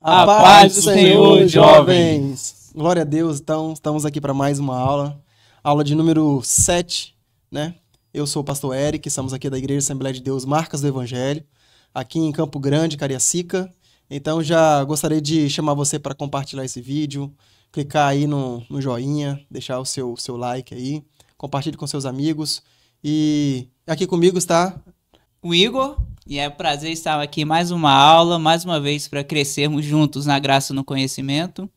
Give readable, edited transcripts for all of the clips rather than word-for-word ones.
A paz do Senhor, jovens! Glória a Deus, então, estamos aqui para mais uma aula de número 7, né? Eu sou o pastor Eric, estamos aqui da Igreja Assembleia de Deus Marcas do Evangelho, aqui em Campo Grande, Cariacica. Então, já gostaria de chamar você para compartilhar esse vídeo, clicar aí no joinha, deixar o seu like aí, compartilhe com seus amigos. E aqui comigo está o Igor, e é um prazer estar aqui mais uma aula, mais uma vez para crescermos juntos na graça e no conhecimento.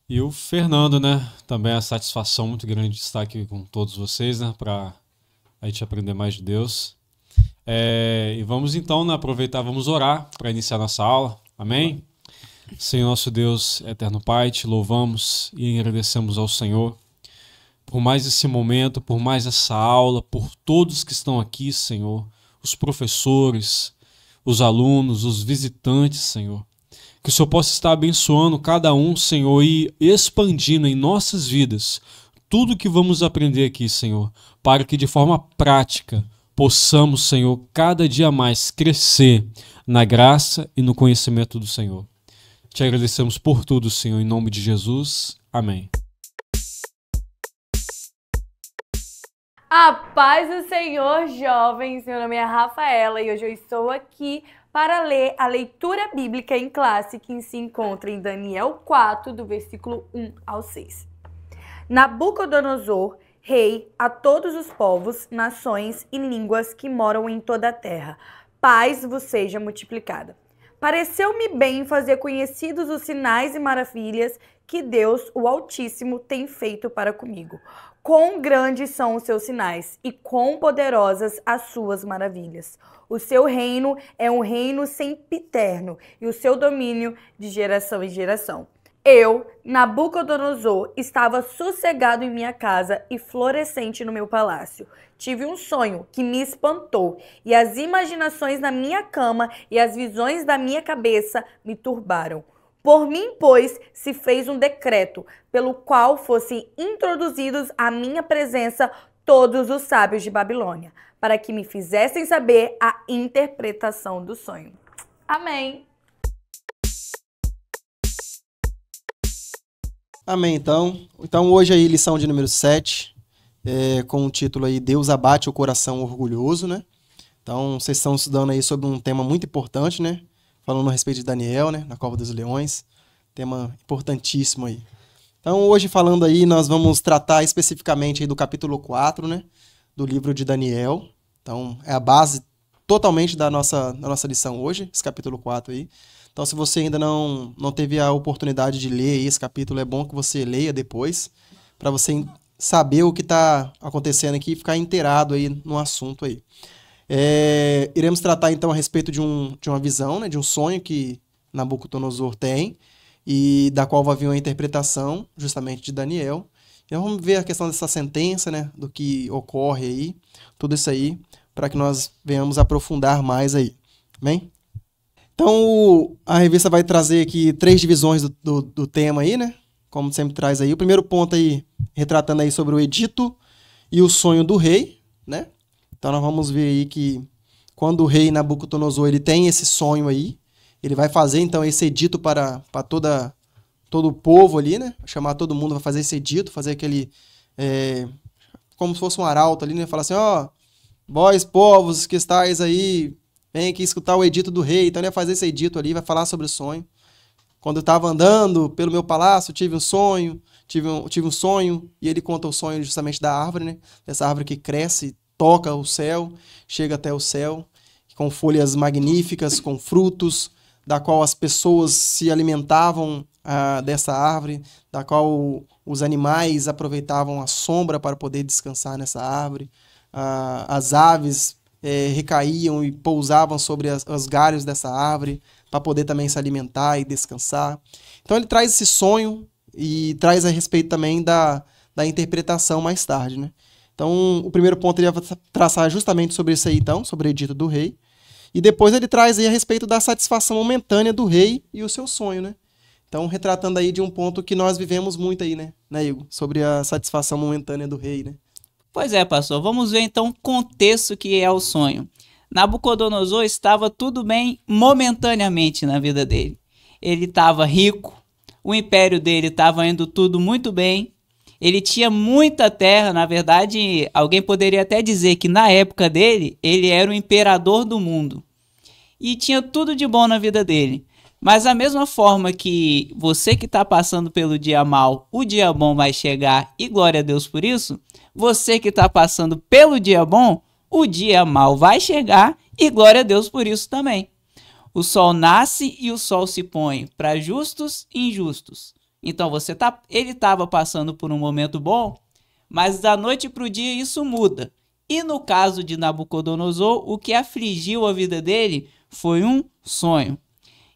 E o Fernando, né? Também é uma satisfação muito grande de estar aqui com todos vocês, né? Para a gente aprender mais de Deus. E vamos então, né, aproveitar, vamos orar para iniciar nossa aula. Amém? Senhor nosso Deus, eterno Pai, te louvamos e agradecemos ao Senhor por mais esse momento, por mais essa aula, por todos que estão aqui, Senhor, os professores, os alunos, os visitantes, Senhor. Que o Senhor possa estar abençoando cada um, Senhor, e expandindo em nossas vidas tudo que vamos aprender aqui, Senhor, para que de forma prática possamos, Senhor, cada dia mais crescer na graça e no conhecimento do Senhor. Te agradecemos por tudo, Senhor, em nome de Jesus. Amém. A paz do Senhor, jovens! Meu nome é Rafaela e hoje eu estou aqui para ler a leitura bíblica em classe que se encontra em Daniel 4, do versículo 1 ao 6. Nabucodonosor, rei a todos os povos, nações e línguas que moram em toda a terra, paz vos seja multiplicada. Pareceu-me bem fazer conhecidos os sinais e maravilhas que Deus, o Altíssimo, tem feito para comigo. Quão grandes são os seus sinais e quão poderosas as suas maravilhas. O seu reino é um reino sempiterno e o seu domínio de geração em geração. Eu, Nabucodonosor, estava sossegado em minha casa e florescente no meu palácio. Tive um sonho que me espantou e as imaginações na minha cama e as visões da minha cabeça me turbaram. Por mim, pois, se fez um decreto pelo qual fossem introduzidos à minha presença todos os sábios de Babilônia, para que me fizessem saber a interpretação do sonho. Amém. Amém, então. Então, hoje aí, lição de número 7, com o título aí, Deus abate o coração orgulhoso, né? Então, vocês estão estudando aí sobre um tema muito importante, né? Falando a respeito de Daniel, né? Na Cova dos Leões. Tema importantíssimo aí. Então, hoje falando aí, nós vamos tratar especificamente aí do capítulo 4, né? Do livro de Daniel. Então, é a base totalmente da nossa lição hoje, esse capítulo 4 aí. Então, se você ainda não teve a oportunidade de ler esse capítulo, é bom que você leia depois, para você saber o que está acontecendo aqui e ficar inteirado aí no assunto aí. Iremos tratar então a respeito de uma visão, né, de um sonho que Nabucodonosor tem e da qual vai vir uma interpretação justamente de Daniel. Então vamos ver a questão dessa sentença, né, do que ocorre aí, tudo isso aí, para que nós venhamos aprofundar mais aí. Amém? Então a revista vai trazer aqui 3 divisões do tema aí, né, como sempre traz aí. O primeiro ponto aí, retratando aí sobre o edito e o sonho do rei, né? Então nós vamos ver aí que quando o rei Nabucodonosor ele tem esse sonho aí, ele vai fazer então esse edito para todo o povo ali, né? Chamar todo mundo, vai fazer esse edito, fazer aquele, como se fosse um arauto ali, né? Falar assim, ó, vós povos que estáis aí, vem aqui escutar o edito do rei. Então ele vai fazer esse edito ali, vai falar sobre o sonho. Quando eu estava andando pelo meu palácio, tive um sonho, e ele conta o sonho justamente da árvore, né? Dessa árvore que cresce, toca o céu, chega até o céu, com folhas magníficas, com frutos, da qual as pessoas se alimentavam dessa árvore, da qual os animais aproveitavam a sombra para poder descansar nessa árvore, as aves recaíam e pousavam sobre os galhos dessa árvore para poder também se alimentar e descansar. Então ele traz esse sonho e traz a respeito também da interpretação mais tarde, né? Então, o primeiro ponto ele vai traçar justamente sobre isso aí, então, sobre o edito do rei. E depois ele traz aí a respeito da satisfação momentânea do rei e o seu sonho, né? Então, retratando aí de um ponto que nós vivemos muito aí, né, Igor? Sobre a satisfação momentânea do rei, né? Pois é, pastor. Vamos ver então o contexto que é o sonho. Nabucodonosor estava tudo bem momentaneamente na vida dele. ele estava rico, o império dele estava indo tudo muito bem, ele tinha muita terra. Na verdade, alguém poderia até dizer que na época dele, ele era o imperador do mundo. E tinha tudo de bom na vida dele. Mas da mesma forma que você que está passando pelo dia mal, o dia bom vai chegar e glória a Deus por isso, você que está passando pelo dia bom, o dia mal vai chegar e glória a Deus por isso também. O sol nasce e o sol se põe para justos e injustos. Então ele estava passando por um momento bom, mas da noite para o dia isso muda. E no caso de Nabucodonosor, o que afligiu a vida dele foi um sonho.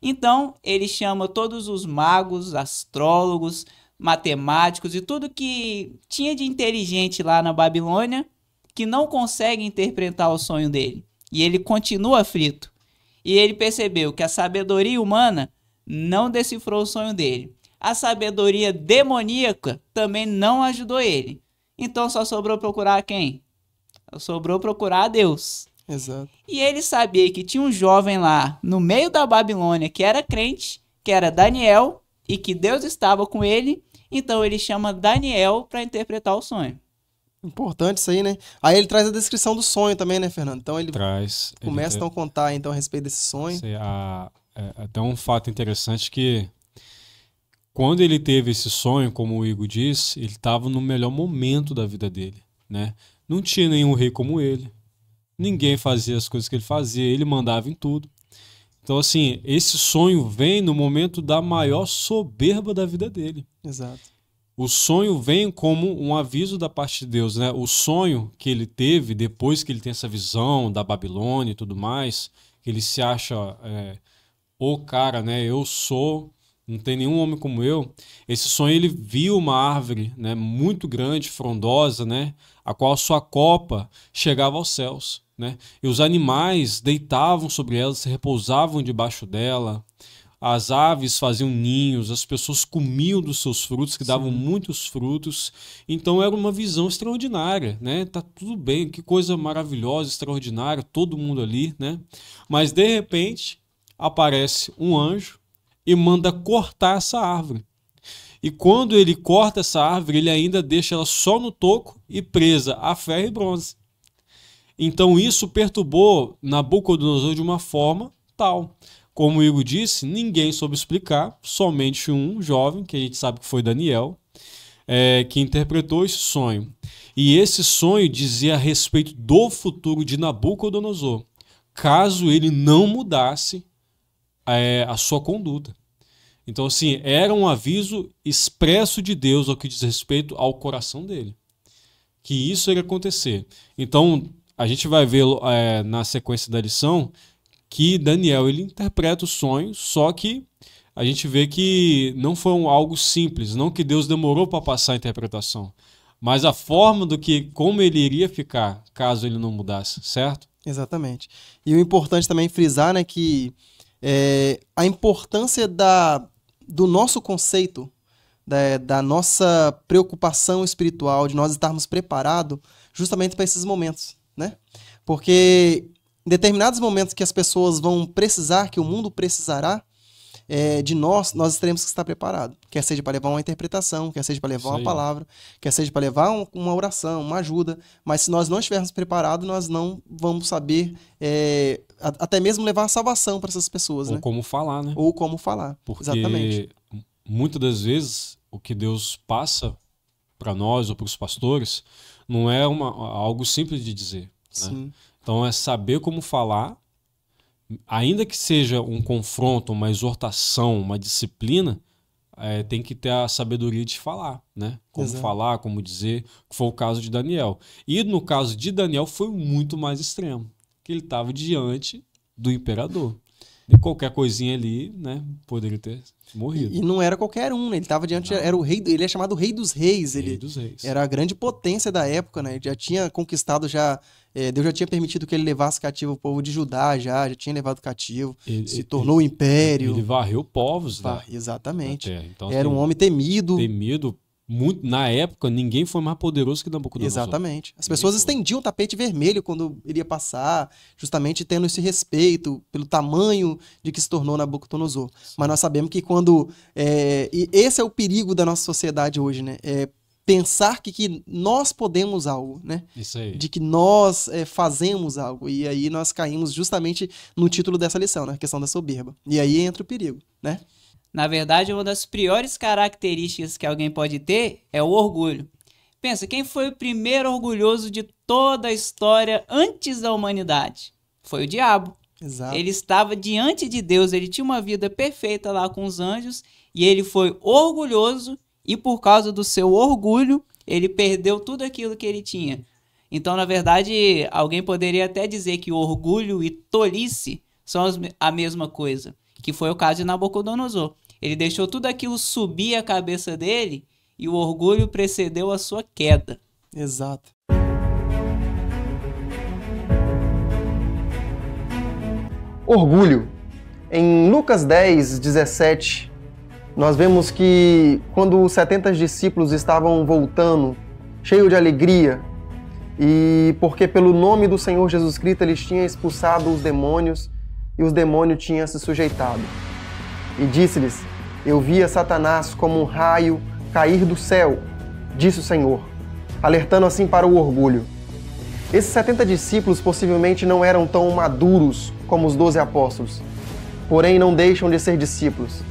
Então, ele chama todos os magos, astrólogos, matemáticos e tudo que tinha de inteligente lá na Babilônia que não consegue interpretar o sonho dele. E ele continua aflito. E ele percebeu que a sabedoria humana não decifrou o sonho dele. A sabedoria demoníaca também não ajudou ele. Então, só sobrou procurar quem? Sobrou procurar a Deus. Exato. E ele sabia que tinha um jovem lá no meio da Babilônia que era crente, que era Daniel, e que Deus estava com ele. Então ele chama Daniel para interpretar o sonho. Importante isso aí, né? Aí ele traz a descrição do sonho também, né, Fernando? Então ele começa então a contar então, a respeito desse sonho. Até um fato interessante que quando ele teve esse sonho, como o Igor disse, ele estava no melhor momento da vida dele, né? Não tinha nenhum rei como ele. Ninguém fazia as coisas que ele fazia, ele mandava em tudo. Então, assim, esse sonho vem no momento da maior soberba da vida dele. Exato. O sonho vem como um aviso da parte de Deus, né? O sonho que ele teve depois que ele tem essa visão da Babilônia e tudo mais, que ele se acha o cara, né? Eu sou, não tem nenhum homem como eu. Esse sonho ele viu uma árvore, né? Muito grande, frondosa, né? A qual sua copa chegava aos céus, né? E os animais deitavam sobre ela, se repousavam debaixo dela. As aves faziam ninhos, as pessoas comiam dos seus frutos, que davam muitos frutos. Então era uma visão extraordinária, né? Tá tudo bem, que coisa maravilhosa, extraordinária, todo mundo ali, né? Mas de repente aparece um anjo e manda cortar essa árvore. E quando ele corta essa árvore, ele ainda deixa ela só no toco e presa a ferro e bronze. Então isso perturbou Nabucodonosor de uma forma tal. Como o Igor disse, ninguém soube explicar, somente um jovem, que a gente sabe que foi Daniel, que interpretou esse sonho. E esse sonho dizia a respeito do futuro de Nabucodonosor, caso ele não mudasse a sua conduta. Então, assim, era um aviso expresso de Deus ao que diz respeito ao coração dele, que isso iria acontecer. Então, a gente vai ver na sequência da lição que Daniel ele interpreta o sonho, só que a gente vê que não foi algo simples, não que Deus demorou para passar a interpretação, mas a forma como ele iria ficar caso ele não mudasse, certo? Exatamente. E o importante também frisar, né, que a importância do nosso conceito, da nossa preocupação espiritual, de nós estarmos preparados justamente para esses momentos, né? Porque em determinados momentos que as pessoas vão precisar, que o mundo precisará de nós teremos que estar preparados. Quer seja para levar uma interpretação, quer seja para levar uma palavra, quer seja para levar uma oração, uma ajuda. Mas se nós não estivermos preparados, nós não vamos saber até mesmo levar a salvação para essas pessoas. Ou né? como falar, né? Ou como falar, porque exatamente. Muitas das vezes o que Deus passa para nós ou para os pastores não é algo simples de dizer. Né? Sim. Então é saber como falar, ainda que seja um confronto, uma exortação, uma disciplina, tem que ter a sabedoria de falar, né? Como Exato. falar, como dizer, que foi o caso de Daniel. E no caso de Daniel foi muito mais extremo, que ele estava diante do imperador. E qualquer coisinha ali, né, poderia ter morrido. E não era qualquer um, né? Ele estava diante, era o rei, ele é chamado Rei dos Reis. Rei dos Reis. Era a grande potência da época, né? Ele já tinha conquistado, Deus já tinha permitido que ele levasse cativo o povo de Judá, já tinha levado cativo, se tornou o império. Ele varreu povos, né? Exatamente. Então, era um homem temido. Temido, na época, ninguém foi mais poderoso que Nabucodonosor. Exatamente. As pessoas estendiam o tapete vermelho quando iria passar, justamente tendo esse respeito pelo tamanho de que se tornou Nabucodonosor. Mas nós sabemos que quando... e esse é o perigo da nossa sociedade hoje, né? Pensar que nós podemos algo, né? Isso aí. De que nós fazemos algo. E aí nós caímos justamente no título dessa lição, né? A questão da soberba. E aí entra o perigo, né? Na verdade, uma das piores características que alguém pode ter é o orgulho. Pensa, quem foi o primeiro orgulhoso de toda a história antes da humanidade? Foi o diabo. Exato. Ele estava diante de Deus, ele tinha uma vida perfeita lá com os anjos, e ele foi orgulhoso, e por causa do seu orgulho, ele perdeu tudo aquilo que ele tinha. Então, na verdade, alguém poderia até dizer que orgulho e tolice são a mesma coisa, que foi o caso de Nabucodonosor. Ele deixou tudo aquilo subir a cabeça dele e o orgulho precedeu a sua queda. Exato. Orgulho. Em Lucas 10, 17, nós vemos que quando os 70 discípulos estavam voltando, cheios de alegria, e porque pelo nome do Senhor Jesus Cristo eles tinham expulsado os demônios e os demônios tinham se sujeitado. E disse-lhes: eu via Satanás como um raio cair do céu, disse o Senhor, alertando assim para o orgulho. Esses 70 discípulos possivelmente não eram tão maduros como os 12 apóstolos, porém não deixam de ser discípulos.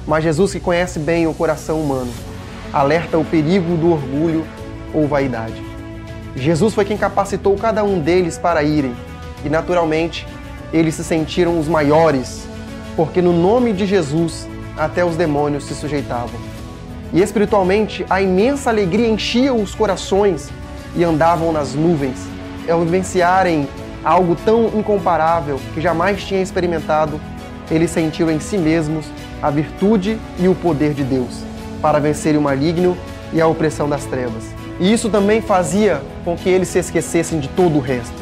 Mas Jesus, que conhece bem o coração humano, alerta o perigo do orgulho ou vaidade. Jesus foi quem capacitou cada um deles para irem, e naturalmente eles se sentiram os maiores, porque no nome de Jesus até os demônios se sujeitavam. E espiritualmente a imensa alegria enchia os corações e andavam nas nuvens, ao vivenciarem algo tão incomparável que jamais tinham experimentado. Eles sentiram em si mesmos a virtude e o poder de Deus para vencerem o maligno e a opressão das trevas. E isso também fazia com que eles se esquecessem de todo o resto.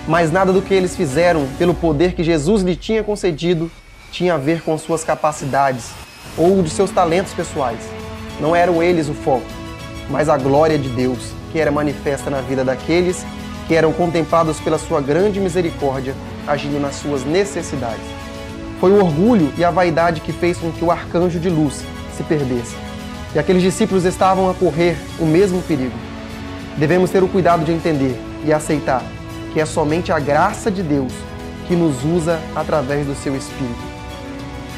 Mas nada do que eles fizeram pelo poder que Jesus lhe tinha concedido tinha a ver com suas capacidades ou de seus talentos pessoais. Não eram eles o foco, mas a glória de Deus, que era manifesta na vida daqueles que eram contemplados pela sua grande misericórdia, agindo nas suas necessidades. Foi o orgulho e a vaidade que fez com que o arcanjo de luz se perdesse. E aqueles discípulos estavam a correr o mesmo perigo. Devemos ter o cuidado de entender e aceitar que é somente a graça de Deus que nos usa através do seu Espírito.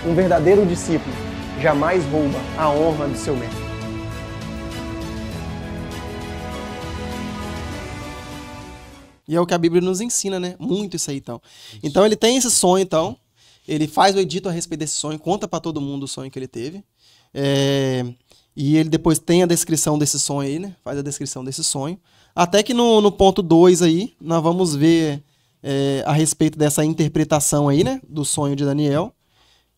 Um verdadeiro discípulo jamais rouba a honra do seu mestre. E é o que a Bíblia nos ensina, né? Muito isso aí, então. Então ele tem esse sonho, então. Ele faz o edito a respeito desse sonho, conta para todo mundo o sonho que ele teve. E ele depois tem a descrição desse sonho aí, né? Faz a descrição desse sonho. Até que no ponto 2 aí, nós vamos ver a respeito dessa interpretação aí, né? Do sonho de Daniel.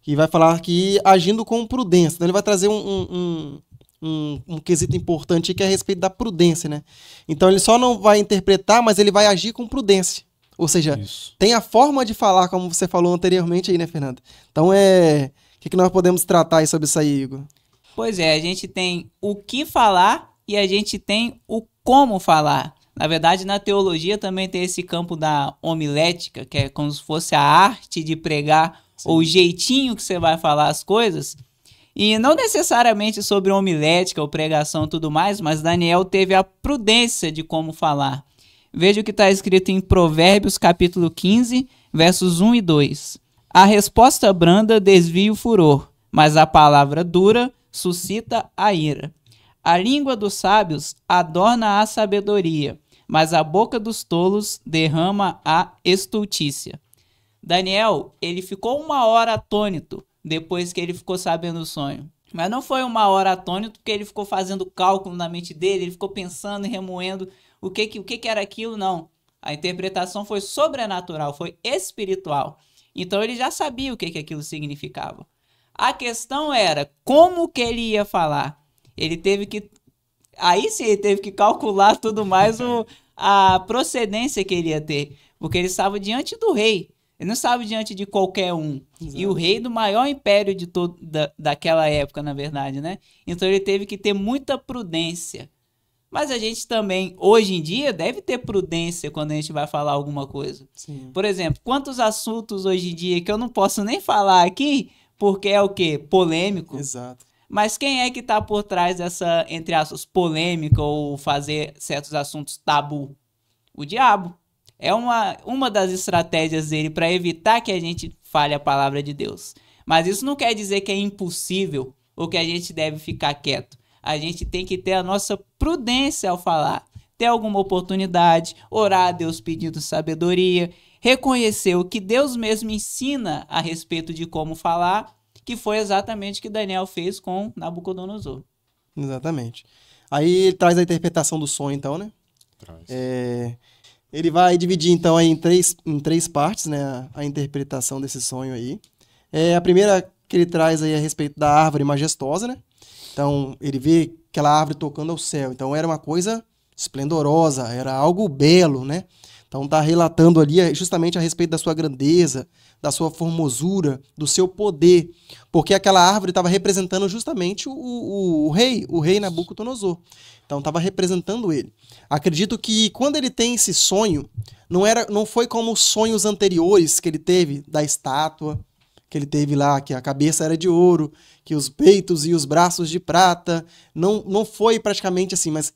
Que vai falar que agindo com prudência. Então ele vai trazer um quesito importante que é a respeito da prudência, né? Então ele só não vai interpretar, mas ele vai agir com prudência. Ou seja, tem a forma de falar, como você falou anteriormente aí, né, Fernando? Então o que nós podemos tratar aí sobre isso aí, Igor? Pois é, a gente tem o que falar e a gente tem o como falar. Na verdade, na teologia também tem esse campo da homilética, que é como se fosse a arte de pregar, ou o jeitinho que você vai falar as coisas. E não necessariamente sobre homilética ou pregação e tudo mais, mas Daniel teve a prudência de como falar. Veja o que está escrito em Provérbios capítulo 15, versos 1 e 2. A resposta branda desvia o furor, mas a palavra dura suscita a ira. A língua dos sábios adorna a sabedoria, mas a boca dos tolos derrama a estultícia. Daniel, ele ficou 1 hora atônito depois que ele ficou sabendo o sonho. Mas não foi 1 hora atônito porque ele ficou fazendo cálculo na mente dele, ele ficou pensando e remoendo o que era aquilo, não. A interpretação foi sobrenatural, foi espiritual. Então ele já sabia o que aquilo significava. A questão era como que ele ia falar. Ele teve que... Aí sim, ele teve que calcular tudo mais a procedência que ele ia ter. Porque ele estava diante do rei. Ele não estava diante de qualquer um. Exato. E o rei do maior império de daquela época, na verdade, né? Então ele teve que ter muita prudência. Mas a gente também, hoje em dia, deve ter prudência quando a gente vai falar alguma coisa. Sim. Por exemplo, quantos assuntos hoje em dia que eu não posso nem falar aqui, porque é o quê? Polêmico. Exato. Mas quem é que tá por trás dessa, entre aspas, polêmica ou fazer certos assuntos tabu? O diabo. É uma das estratégias dele para evitar que a gente fale a palavra de Deus. Mas isso não quer dizer que é impossível ou que a gente deve ficar quieto. A gente tem que ter a nossa prudência ao falar. Ter alguma oportunidade, orar a Deus pedindo sabedoria, reconhecer o que Deus mesmo ensina a respeito de como falar, que foi exatamente o que Daniel fez com Nabucodonosor. Exatamente. Aí ele traz a interpretação do sonho, então, né? Traz. Ele vai dividir, então, aí em três partes, né? A interpretação desse sonho aí. A primeira que ele traz aí a respeito da árvore majestosa, né? Então, ele vê aquela árvore tocando ao céu. Então, era uma coisa esplendorosa, era algo belo, né? Então, está relatando ali justamente a respeito da sua grandeza, da sua formosura, do seu poder. Porque aquela árvore estava representando justamente o rei Nabucodonosor. Então, estava representando ele. Acredito que quando ele tem esse sonho, não foi como os sonhos anteriores que ele teve da estátua, que ele teve lá, que a cabeça era de ouro, que os peitos e os braços de prata. Não foi praticamente assim, mas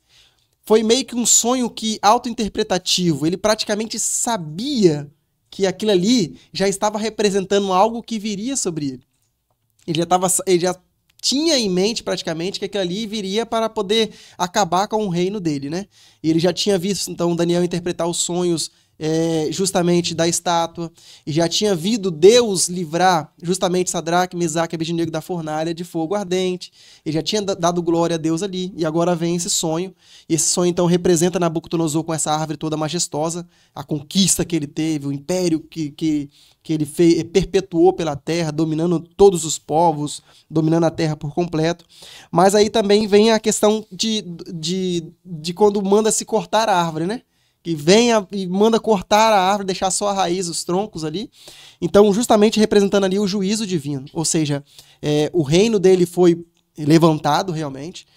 foi meio que um sonho que auto-interpretativo. Ele praticamente sabia que aquilo ali já estava representando algo que viria sobre ele. Ele já tinha em mente praticamente que aquilo ali viria para poder acabar com o reino dele, né? E ele já tinha visto, então, Daniel interpretar os sonhos justamente da estátua, e já tinha visto Deus livrar justamente Sadraque, Mesaque e Abednego da fornalha de fogo ardente. Ele já tinha dado glória a Deus ali, e agora vem esse sonho. E esse sonho, então, representa Nabucodonosor com essa árvore toda majestosa, a conquista que ele teve, o império que ele perpetuou pela terra, dominando todos os povos, dominando a terra por completo. Mas aí também vem a questão de quando manda se cortar a árvore, né? Que vem e manda cortar a árvore, deixar só a raiz, os troncos ali. Então, justamente representando ali o juízo divino. Ou seja, o reino dele foi levantado realmente.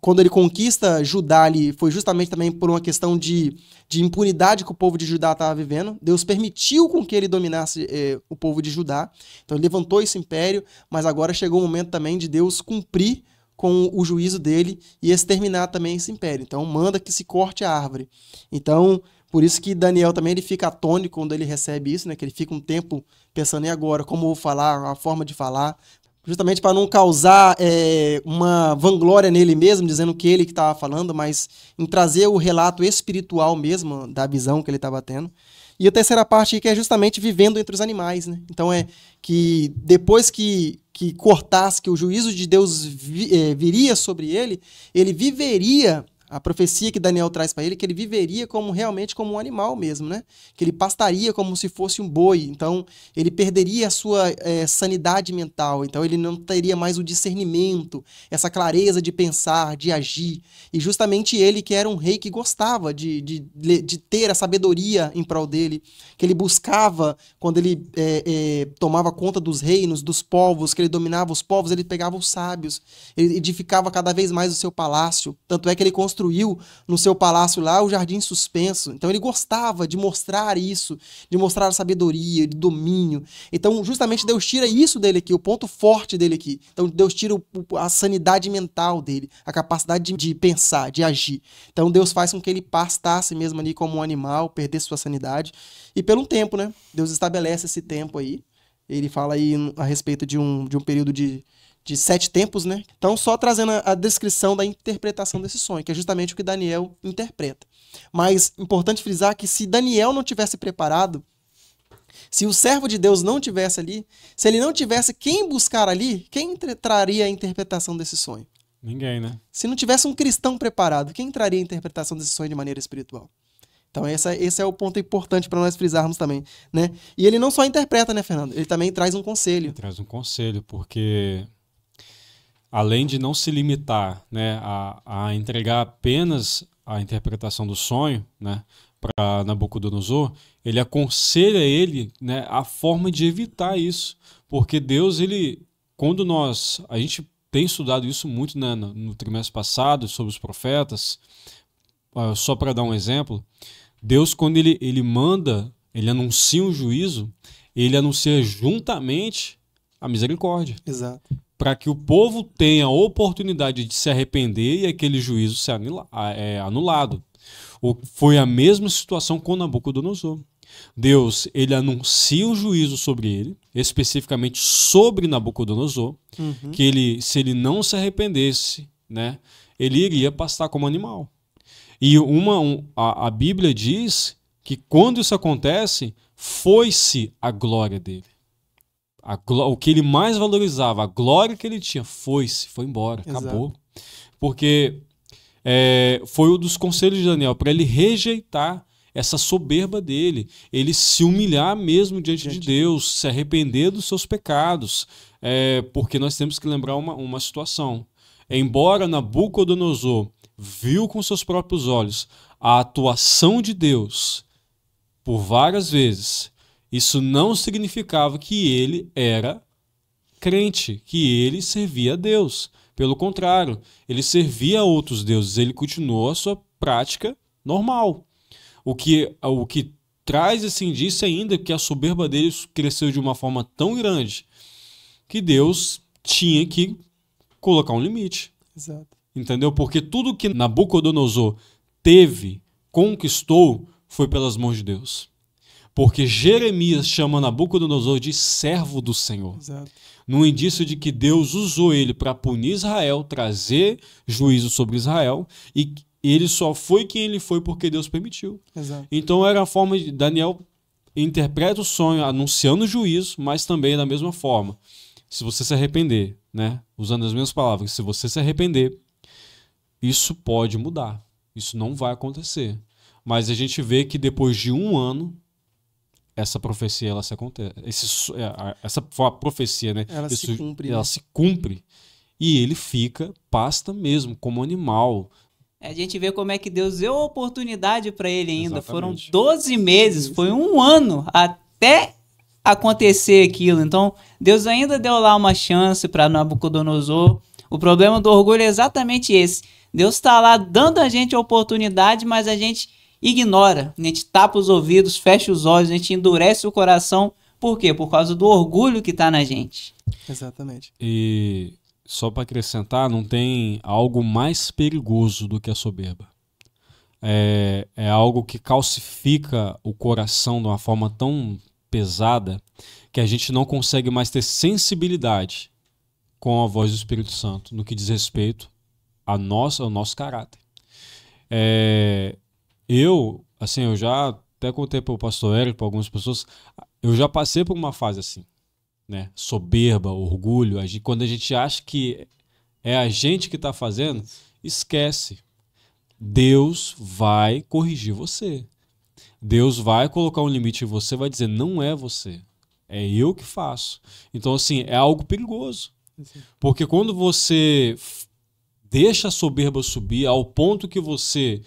Quando ele conquista Judá ali, foi justamente também por uma questão de impunidade que o povo de Judá estava vivendo. Deus permitiu com que ele dominasse o povo de Judá. Então, ele levantou esse império, mas agora chegou o momento também de Deus cumprir com o juízo dele e exterminar também esse império. Então, manda que se corte a árvore. Então, por isso que Daniel também ele fica atônito quando ele recebe isso, né? Que ele fica um tempo pensando, e agora? Como eu vou falar? A forma de falar? Justamente para não causar uma vanglória nele mesmo, dizendo que ele que estava falando, mas em trazer o relato espiritual mesmo da visão que ele estava tendo. E a terceira parte que é justamente vivendo entre os animais, né? Então que depois que cortasse, que o juízo de Deus viria sobre ele, ele viveria, a profecia que Daniel traz para ele, que ele viveria realmente como um animal mesmo, né? Que ele pastaria como se fosse um boi. Então, ele perderia a sua sanidade mental. Então, ele não teria mais o discernimento, essa clareza de pensar, de agir. E justamente ele, que era um rei que gostava de ter a sabedoria em prol dele, que ele buscava, quando ele tomava conta dos reinos, dos povos, que ele dominava os povos, ele pegava os sábios, ele edificava cada vez mais o seu palácio. Tanto é que ele construiu no seu palácio lá o jardim suspenso. Então ele gostava de mostrar isso, de mostrar a sabedoria, de domínio. Então justamente Deus tira isso dele aqui, o ponto forte dele aqui. Então Deus tira a sanidade mental dele, a capacidade de pensar, de agir. Então Deus faz com que ele pastasse mesmo ali como um animal, perdesse sua sanidade. E pelo um tempo, né? Deus estabelece esse tempo aí. Ele fala aí a respeito de um período de 7 tempos, né? Então, só trazendo a descrição da interpretação desse sonho, que é justamente o que Daniel interpreta. Mas, importante frisar que se Daniel não tivesse preparado, se o servo de Deus não tivesse ali, se ele não tivesse quem buscar ali, quem traria a interpretação desse sonho? Ninguém, né? Se não tivesse um cristão preparado, quem traria a interpretação desse sonho de maneira espiritual? Então, esse é o ponto importante para nós frisarmos também, né? E ele não só interpreta, né, Fernando? Ele também traz um conselho. Ele traz um conselho, porque além de não se limitar, né, a entregar apenas a interpretação do sonho, né, para Nabucodonosor, ele aconselha ele, né, a forma de evitar isso. Porque Deus, a gente tem estudado isso muito, né, no trimestre passado, sobre os profetas, só para dar um exemplo, Deus, quando ele manda, ele anuncia um juízo, ele anuncia juntamente a misericórdia. Exato. Para que o povo tenha a oportunidade de se arrepender e aquele juízo ser anulado. Foi a mesma situação com Nabucodonosor. Deus, ele anuncia um juízo sobre ele, especificamente sobre Nabucodonosor, que se ele não se arrependesse, né, ele iria pastar como animal. E a Bíblia diz que quando isso acontece, foi-se a glória dele. O que ele mais valorizava, a glória que ele tinha, foi embora, acabou. Porque foi um dos conselhos de Daniel, para ele rejeitar essa soberba dele, ele se humilhar mesmo diante de Deus, se arrepender dos seus pecados, porque nós temos que lembrar uma situação. Embora Nabucodonosor viu com seus próprios olhos a atuação de Deus por várias vezes, isso não significava que ele era crente, que ele servia a Deus. Pelo contrário, ele servia a outros deuses, ele continuou a sua prática normal. O que traz esse indício ainda é que a soberba dele cresceu de uma forma tão grande que Deus tinha que colocar um limite. Exato. Entendeu? Porque tudo que Nabucodonosor conquistou, foi pelas mãos de Deus. Porque Jeremias chama Nabucodonosor de servo do Senhor. Exato. Num indício de que Deus usou ele para punir Israel, trazer juízo sobre Israel, e ele só foi quem ele foi porque Deus permitiu. Exato. Então era a forma de Daniel interpreta o sonho anunciando o juízo, mas também da mesma forma. Se você se arrepender, né? Usando as mesmas palavras, se você se arrepender, isso pode mudar. Isso não vai acontecer. Mas a gente vê que depois de 1 ano, essa profecia ela se acontece. Essa foi a profecia, né? Ela se cumpre. Ela se cumpre. E ele pasta mesmo, como animal. A gente vê como é que Deus deu oportunidade para ele ainda. Exatamente. Foram 12 meses, foi 1 ano até acontecer aquilo. Então, Deus ainda deu lá uma chance para Nabucodonosor. O problema do orgulho é exatamente esse. Deus está lá dando a gente a oportunidade, mas a gente ignora. A gente tapa os ouvidos, fecha os olhos, a gente endurece o coração. Por quê? Por causa do orgulho que está na gente. Exatamente. E só para acrescentar, não tem algo mais perigoso do que a soberba. É algo que calcifica o coração de uma forma tão pesada que a gente não consegue mais ter sensibilidade com a voz do Espírito Santo no que diz respeito ao nosso caráter. Eu já até contei para o pastor Érico, para algumas pessoas, eu já passei por uma fase assim, né? Soberba, orgulho. Quando a gente acha que é a gente que está fazendo, esquece. Deus vai corrigir você. Deus vai colocar um limite em você, vai dizer, não é você, é eu que faço. Então, assim, é algo perigoso. Porque quando você deixa a soberba subir ao ponto que você,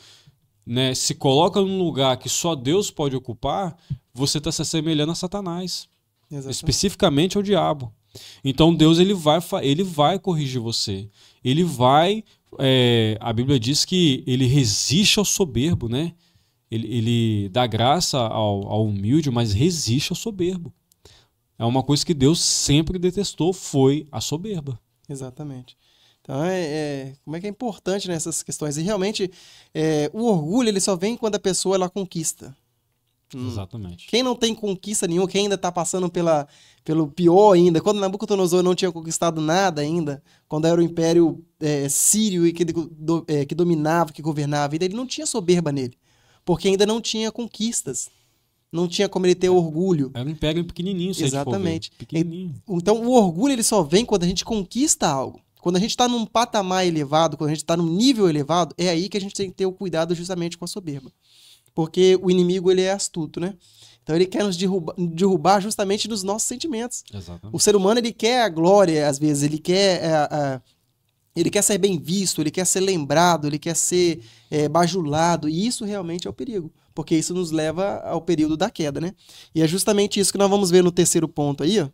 né, se coloca num lugar que só Deus pode ocupar, você está se assemelhando a Satanás. Exatamente. Especificamente ao diabo. Então Deus ele vai corrigir você. Ele vai... a Bíblia diz que ele resiste ao soberbo, né? Ele dá graça ao humilde, mas resiste ao soberbo. É uma coisa que Deus sempre detestou, foi a soberba. Exatamente. Então, como é que é importante nessas questões? E realmente, o orgulho ele só vem quando a pessoa ela conquista. Exatamente. Quem não tem conquista nenhuma, quem ainda está passando pelo pior ainda, quando Nabucodonosor não tinha conquistado nada ainda, quando era o Império Sírio e que dominava, que governava, ele não tinha soberba nele, porque ainda não tinha conquistas. Não tinha como ele ter orgulho. Era um império pequenininho. Exatamente. Pequenininho. Então, o orgulho ele só vem quando a gente conquista algo. Quando a gente está num patamar elevado, quando a gente está num nível elevado, é aí que a gente tem que ter o cuidado justamente com a soberba. Porque o inimigo ele é astuto, né? Então ele quer nos derrubar justamente dos nossos sentimentos. Exatamente. O ser humano ele quer a glória, às vezes, ele quer Ele quer ser bem visto, ele quer ser lembrado, ele quer ser bajulado, e isso realmente é o perigo, porque isso nos leva ao período da queda, né? E é justamente isso que nós vamos ver no terceiro ponto aí, ó.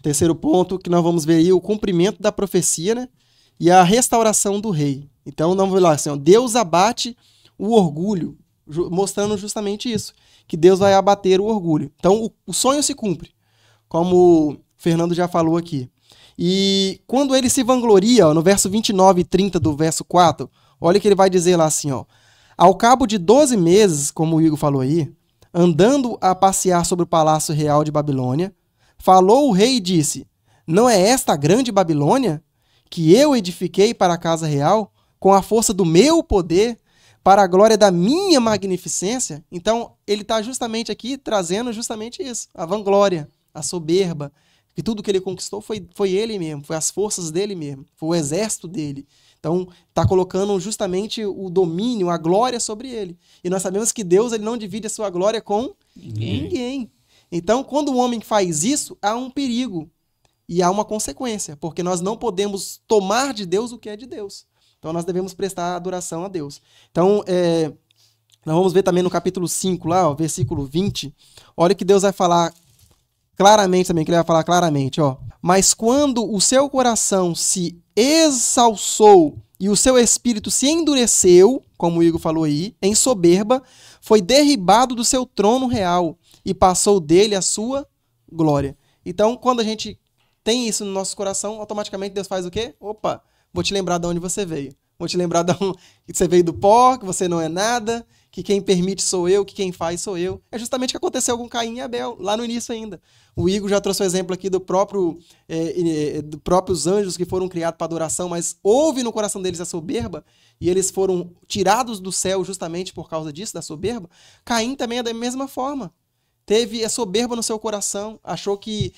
Terceiro ponto que nós vamos ver aí, o cumprimento da profecia, né? E a restauração do rei. Então, nós vamos lá, assim, ó, Deus abate o orgulho, mostrando justamente isso, que Deus vai abater o orgulho. Então, o sonho se cumpre, como o Fernando já falou aqui. E quando ele se vangloria, ó, no verso 29 e 30 do verso 4, olha o que ele vai dizer lá assim, ó. Ao cabo de 12 meses, como o Igor falou aí, andando a passear sobre o palácio real de Babilônia, falou o rei e disse, não é esta a grande Babilônia que eu edifiquei para a casa real, com a força do meu poder, para a glória da minha magnificência? Então, ele está justamente aqui trazendo justamente isso, a vanglória, a soberba, que tudo que ele conquistou foi ele mesmo, foi as forças dele mesmo, foi o exército dele. Então, está colocando justamente o domínio, a glória sobre ele. E nós sabemos que Deus ele não divide a sua glória com ninguém. Então, quando o homem faz isso, há um perigo e há uma consequência, porque nós não podemos tomar de Deus o que é de Deus. Então, nós devemos prestar adoração a Deus. Então, nós vamos ver também no capítulo 5, lá, ó, versículo 20, olha que Deus vai falar claramente também, que ele vai falar claramente, ó. Mas quando o seu coração se exalçou e o seu espírito se endureceu, como o Igor falou aí, em soberba, foi derribado do seu trono real e passou dele a sua glória. Então, quando a gente tem isso no nosso coração, automaticamente Deus faz o quê? Opa, vou te lembrar de onde você veio. Vou te lembrar que você veio do pó, que você não é nada, que quem permite sou eu, que quem faz sou eu. É justamente o que aconteceu com Caim e Abel, lá no início ainda. O Igor já trouxe o exemplo aqui dos próprios anjos que foram criados para adoração, mas houve no coração deles a soberba, e eles foram tirados do céu justamente por causa disso, da soberba. Caim também é da mesma forma. Teve a soberba no seu coração, achou que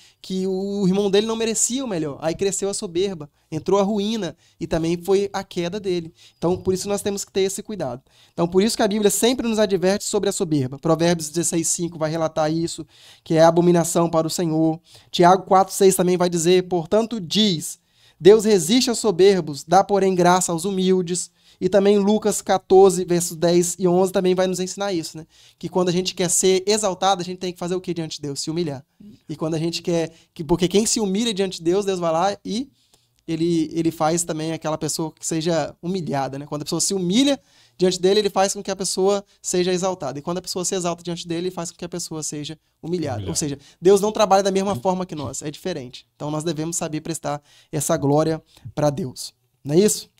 o irmão dele não merecia o melhor. Aí cresceu a soberba, entrou a ruína e também foi a queda dele. Então, por isso nós temos que ter esse cuidado. Então, por isso que a Bíblia sempre nos adverte sobre a soberba. Provérbios 16:5 vai relatar isso, que é a abominação para o Senhor. Tiago 4:6 também vai dizer, portanto diz, Deus resiste aos soberbos, dá porém graça aos humildes. E também Lucas 14, versos 10 e 11 também vai nos ensinar isso, né? Que quando a gente quer ser exaltado, a gente tem que fazer o que diante de Deus? Se humilhar. E quando a gente quer... Porque quem se humilha diante de Deus, Deus vai lá e ele faz também aquela pessoa que seja humilhada, né? Quando a pessoa se humilha diante dele, ele faz com que a pessoa seja exaltada. E quando a pessoa se exalta diante dele, ele faz com que a pessoa seja humilhada. Ou seja, Deus não trabalha da mesma forma que nós, é diferente. Então nós devemos saber prestar essa glória para Deus. Não é isso?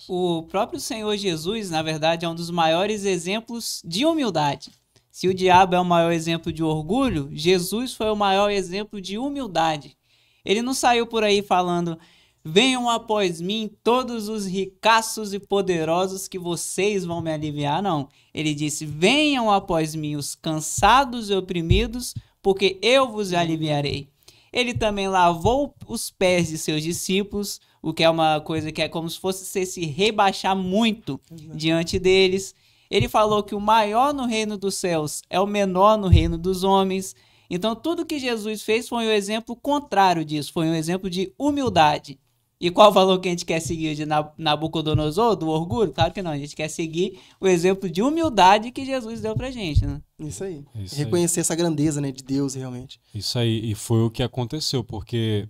O próprio Senhor Jesus, na verdade, é um dos maiores exemplos de humildade. Se o diabo é o maior exemplo de orgulho, Jesus foi o maior exemplo de humildade. Ele não saiu por aí falando, venham após mim todos os ricaços e poderosos que vocês vão me aliviar, não. Ele disse, venham após mim os cansados e oprimidos, porque eu vos aliviarei. Ele também lavou os pés de seus discípulos, o que é uma coisa que é como se fosse se rebaixar muito diante deles. Ele falou que o maior no reino dos céus é o menor no reino dos homens. Então, tudo que Jesus fez foi um exemplo contrário disso, foi um exemplo de humildade. E qual o valor que a gente quer seguir de Nabucodonosor, do orgulho? Claro que não, a gente quer seguir o exemplo de humildade que Jesus deu pra gente, né? Isso aí. Reconhecer essa grandeza, né, de Deus, realmente. Isso aí, e foi o que aconteceu, porque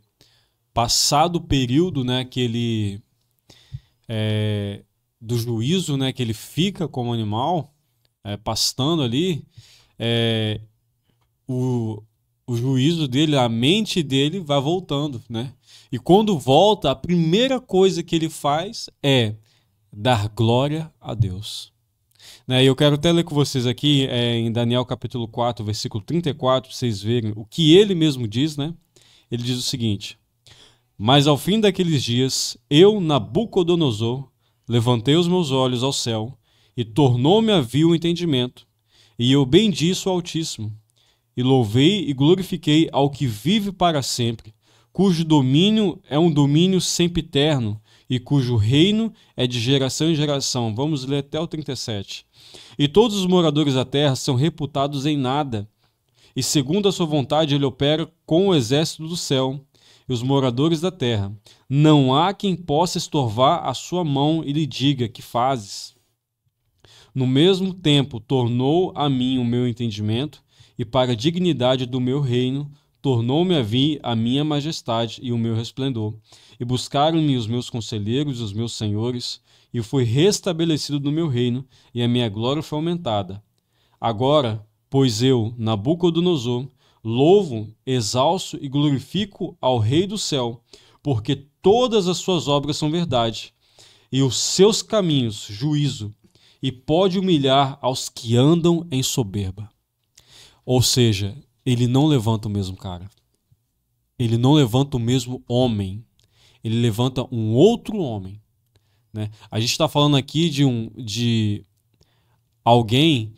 passado o período, né, que ele do juízo, né, que ele fica como animal, pastando ali, o juízo dele, a mente dele vai voltando, né? E quando volta, a primeira coisa que ele faz é dar glória a Deus. Né? Eu quero até ler com vocês aqui em Daniel capítulo 4, versículo 34, para vocês verem o que ele mesmo diz, né? Ele diz o seguinte: mas ao fim daqueles dias, eu, Nabucodonosor, levantei os meus olhos ao céu e tornou-me a vir o entendimento, e eu bendiço o Altíssimo, e louvei e glorifiquei ao que vive para sempre, cujo domínio é um domínio sempiterno e cujo reino é de geração em geração. Vamos ler até o 37. E todos os moradores da terra são reputados em nada, e segundo a sua vontade ele opera com o exército do céu, e os moradores da terra. Não há quem possa estorvar a sua mão e lhe diga: que fazes? No mesmo tempo, tornou a mim o meu entendimento, e para a dignidade do meu reino, tornou-me a minha majestade e o meu resplendor. E buscaram-me os meus conselheiros e os meus senhores, e fui restabelecido no meu reino, e a minha glória foi aumentada. Agora, pois eu, Nabucodonosor, louvo, exalço e glorifico ao Rei do céu, porque todas as suas obras são verdade, e os seus caminhos, juízo, e pode humilhar aos que andam em soberba. Ou seja, ele não levanta o mesmo cara. Ele não levanta o mesmo homem. Ele levanta um outro homem. Né? A gente está falando aqui de alguém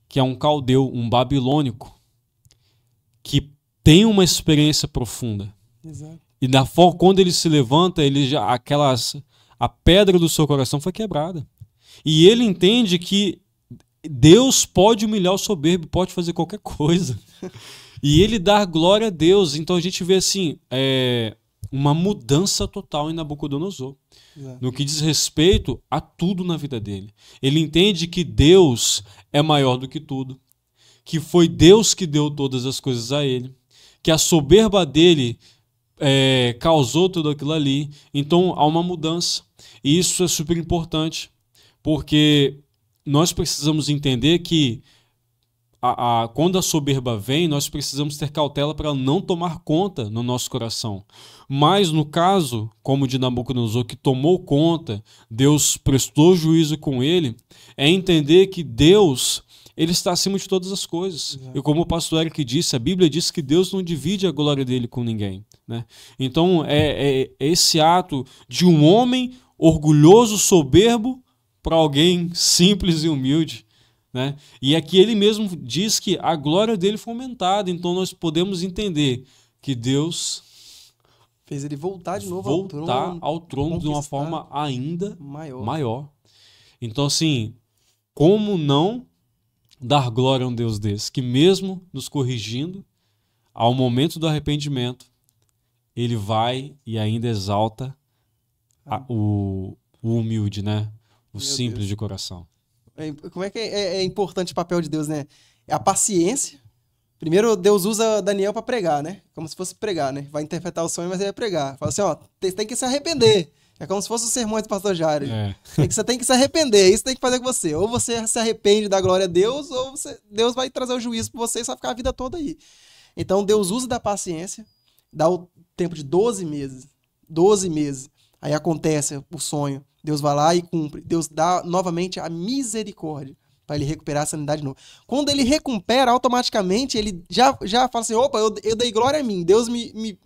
que é um caldeu, um babilônico, que tem uma experiência profunda. Exato. E quando ele se levanta, a pedra do seu coração foi quebrada. E ele entende que Deus pode humilhar o soberbo, pode fazer qualquer coisa. E ele dá glória a Deus. Então a gente vê assim, uma mudança total em Nabucodonosor. Exato. No que diz respeito a tudo na vida dele. Ele entende que Deus é maior do que tudo. Que foi Deus que deu todas as coisas a ele. Que a soberba dele causou tudo aquilo ali. Então há uma mudança. E isso é super importante. Porque nós precisamos entender que quando a soberba vem, nós precisamos ter cautela para não tomar conta no nosso coração. Mas no caso, como de Nabucodonosor, que tomou conta, Deus prestou juízo com ele, é entender que Deus, ele está acima de todas as coisas. Exato. E como o pastor Eric disse, a Bíblia diz que Deus não divide a glória dele com ninguém. Né? Então é esse ato de um homem orgulhoso, soberbo, para alguém simples e humilde. Né? E aqui ele mesmo diz que a glória dele foi aumentada. Então nós podemos entender que Deus Fez ele voltar de novo ao trono de uma conquistar forma ainda maior. maior. Então assim, como não dar glória a um Deus desse, que mesmo nos corrigindo, ao momento do arrependimento, ele vai e ainda exalta o humilde, né? O simples Deus. de coração. Como é que é importante o papel de Deus, né? É a paciência. Primeiro, Deus usa Daniel para pregar, né? Como se fosse pregar, né? Vai interpretar o sonho, mas ele vai pregar. Fala assim, ó, tem que se arrepender. É como se fosse os sermões do pastor Jairo. Você tem que se arrepender, isso tem que fazer com você. Ou você se arrepende da glória a Deus, ou Deus vai trazer o juízo para você e você vai ficar a vida toda aí. Então, Deus usa da paciência, dá o tempo de 12 meses. 12 meses. Aí acontece o sonho. Deus vai lá e cumpre. Deus dá novamente a misericórdia para ele recuperar a sanidade de novo. Quando ele recupera, automaticamente ele já fala assim, opa, eu dei glória a mim. Deus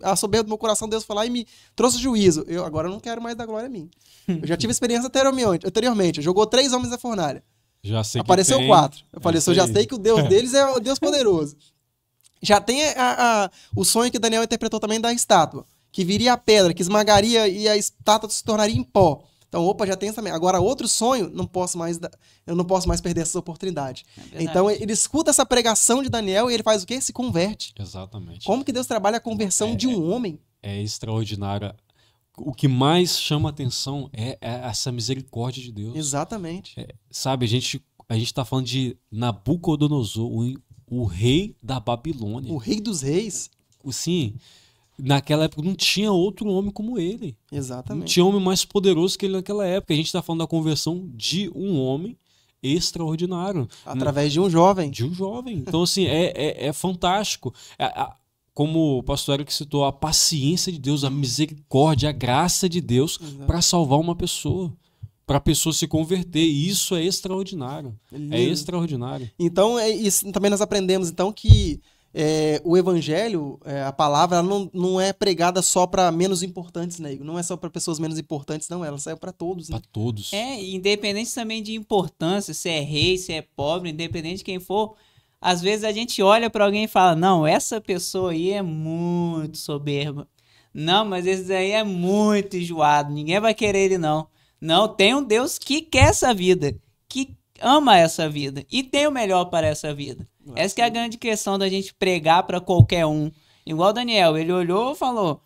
a soberba do meu coração, Deus foi lá e me trouxe juízo. Agora eu não quero mais dar glória a mim. Eu já tive experiência anteriormente. Jogou 3 homens na fornalha. Já sei Apareceu que 4. Eu falei, eu já aí. sei que o Deus deles é o Deus poderoso. Já tem o sonho que Daniel interpretou também da estátua. Que viria a pedra, que esmagaria e a estátua se tornaria em pó. Então, opa, já tem essa. Agora, outro sonho, eu não posso mais perder essa oportunidade. Então, ele escuta essa pregação de Daniel e ele faz o quê? Se converte. Exatamente. Como que Deus trabalha a conversão de um homem? É extraordinário. O que mais chama atenção é essa misericórdia de Deus. Exatamente. Sabe, a gente está falando de Nabucodonosor, o rei da Babilônia. O rei dos reis. Sim. Naquela época não tinha outro homem como ele. Exatamente. Não tinha homem mais poderoso que ele naquela época. A gente está falando da conversão de um homem extraordinário. Através de um jovem. De um jovem. Então, assim, é fantástico. Como o pastor Eric citou, a paciência de Deus, a misericórdia, a graça de Deus para salvar uma pessoa. Para a pessoa se converter. E isso é extraordinário. É extraordinário. Então, isso também nós aprendemos então que o evangelho, a palavra, ela não é pregada só para menos importantes, né? Não é só para pessoas menos importantes, não. Ela serve para todos. Né? Para todos. Independente também de importância, se é rei, se é pobre, independente de quem for. Às vezes a gente olha para alguém e fala, não, essa pessoa aí é muito soberba. Não, mas esse aí é muito enjoado. Ninguém vai querer ele, não. Não, tem um Deus que quer essa vida, que ama essa vida e tem o melhor para essa vida. Essa que é a grande questão da gente pregar para qualquer um. Igual Daniel, ele olhou e falou,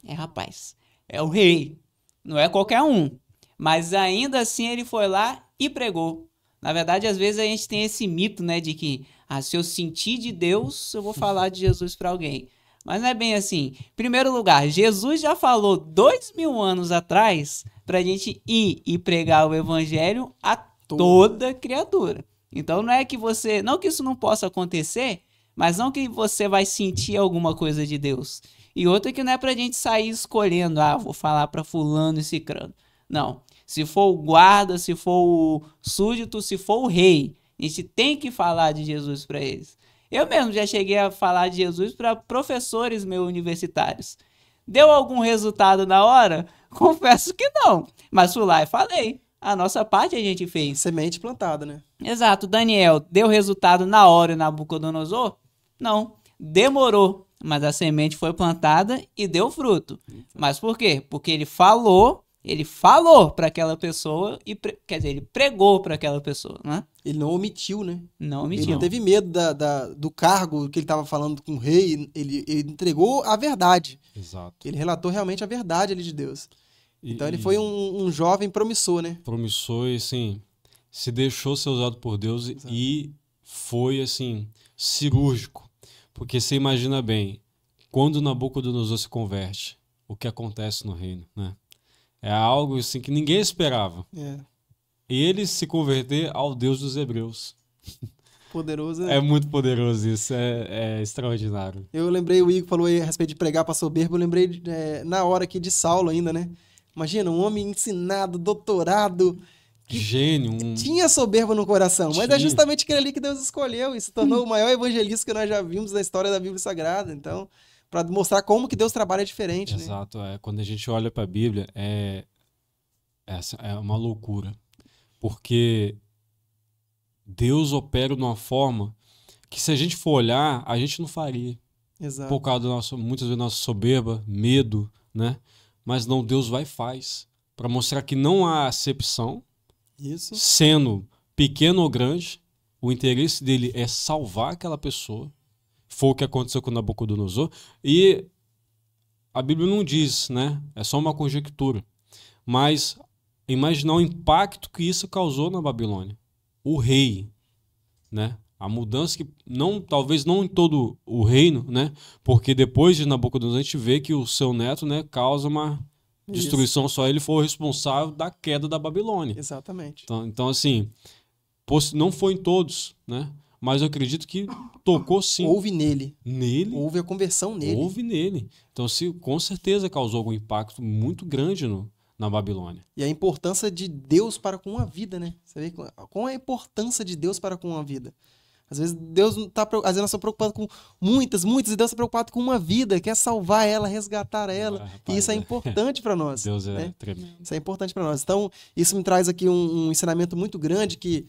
rapaz, é o rei, não é qualquer um. Mas ainda assim ele foi lá e pregou. Na verdade, às vezes a gente tem esse mito, né, de que se eu sentir de Deus, eu vou falar de Jesus para alguém. Mas não é bem assim. Em primeiro lugar, Jesus já falou 2000 anos atrás para a gente ir e pregar o evangelho a toda criatura. Então não é que você, não que isso não possa acontecer, mas não que você vai sentir alguma coisa de Deus. E outra que não é pra gente sair escolhendo, vou falar pra fulano e cicrano. Não, se for o guarda, se for o súdito, se for o rei, a gente tem que falar de Jesus para eles. Eu mesmo já cheguei a falar de Jesus para professores meus universitários. Deu algum resultado na hora? Confesso que não, mas fui lá e falei. A nossa parte a gente fez. Semente plantada, né? Exato. Daniel, deu resultado na hora em Nabucodonosor? Não. Demorou. Mas a semente foi plantada e deu fruto. Mas por quê? Porque ele falou para aquela pessoa, quer dizer, ele pregou para aquela pessoa, né? Ele não omitiu, né? Não omitiu. Ele não teve medo do cargo que ele estava falando com o rei, ele entregou a verdade. Exato. Ele relatou realmente a verdade ali de Deus. Então ele foi um jovem promissor, né? Promissor e, assim, se deixou ser usado por Deus. Exato. E foi, assim, cirúrgico. Porque você imagina bem, quando Nabucodonosor se converte, o que acontece no reino, né? É algo assim que ninguém esperava. Ele se converter ao Deus dos Hebreus. Poderoso, né? É muito poderoso isso, é extraordinário. Eu lembrei, o Igor falou aí a respeito de pregar para soberbo, eu lembrei na hora aqui de Saulo ainda, né? Imagina, um homem ensinado, doutorado, gênio. Tinha soberba no coração, mas é justamente aquele ali que Deus escolheu e se tornou o maior evangelista que nós já vimos na história da Bíblia Sagrada. Então, para mostrar como que Deus trabalha diferente. Exato, né? Quando a gente olha para a Bíblia, é uma loucura. Porque Deus opera de uma forma que, se a gente for olhar, a gente não faria. Exato. Por causa muitas vezes, da nossa soberba, medo, né? Mas não, Deus vai e faz. Para mostrar que não há acepção. Isso. Sendo pequeno ou grande, o interesse dele é salvar aquela pessoa. Foi o que aconteceu com Nabucodonosor. E a Bíblia não diz, né? É só uma conjectura. Mas imaginar o impacto que isso causou na Babilônia. O rei, né? A mudança que talvez não em todo o reino, né? Porque depois de Nabucodonosor a gente vê que o seu neto, né, causa uma destruição. Só ele foi o responsável da queda da Babilônia. Exatamente. Então assim, não foi em todos, né? Mas eu acredito que tocou sim. Houve nele. Houve a conversão nele. Houve nele. Então, com certeza causou algum impacto muito grande na Babilônia. E a importância de Deus para com a vida, né? Você vê qual é a importância de Deus para com a vida. Às vezes Deus não tá, às vezes nós estamos preocupados com muitas, e Deus está preocupado com uma vida, quer salvar ela, resgatar ela. Rapaz, e isso é importante para nós. Deus é tremendo. Isso é importante para nós. Então, isso me traz aqui um ensinamento muito grande que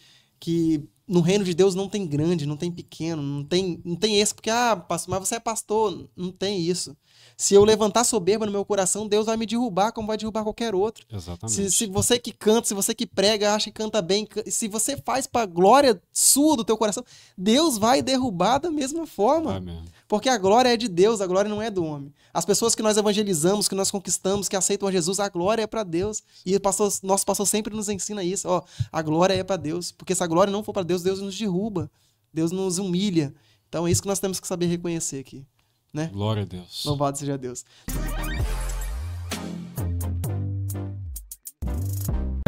no reino de Deus não tem grande, não tem pequeno, não tem esse, porque, pastor, mas você é pastor, não tem isso. Se eu levantar soberba no meu coração, Deus vai me derrubar como vai derrubar qualquer outro. Exatamente. Se você que canta, se você que prega, acha que canta bem, se você faz para glória sua do teu coração, Deus vai derrubar da mesma forma. Amém. Porque a glória é de Deus, a glória não é do homem. As pessoas que nós evangelizamos, que nós conquistamos, que aceitam a Jesus, a glória é para Deus. E nosso pastor sempre nos ensina isso. A glória é para Deus. Porque se a glória não for para Deus, Deus nos derruba. Deus nos humilha. Então é isso que nós temos que saber reconhecer aqui. Né? Glória a Deus. Louvado seja Deus.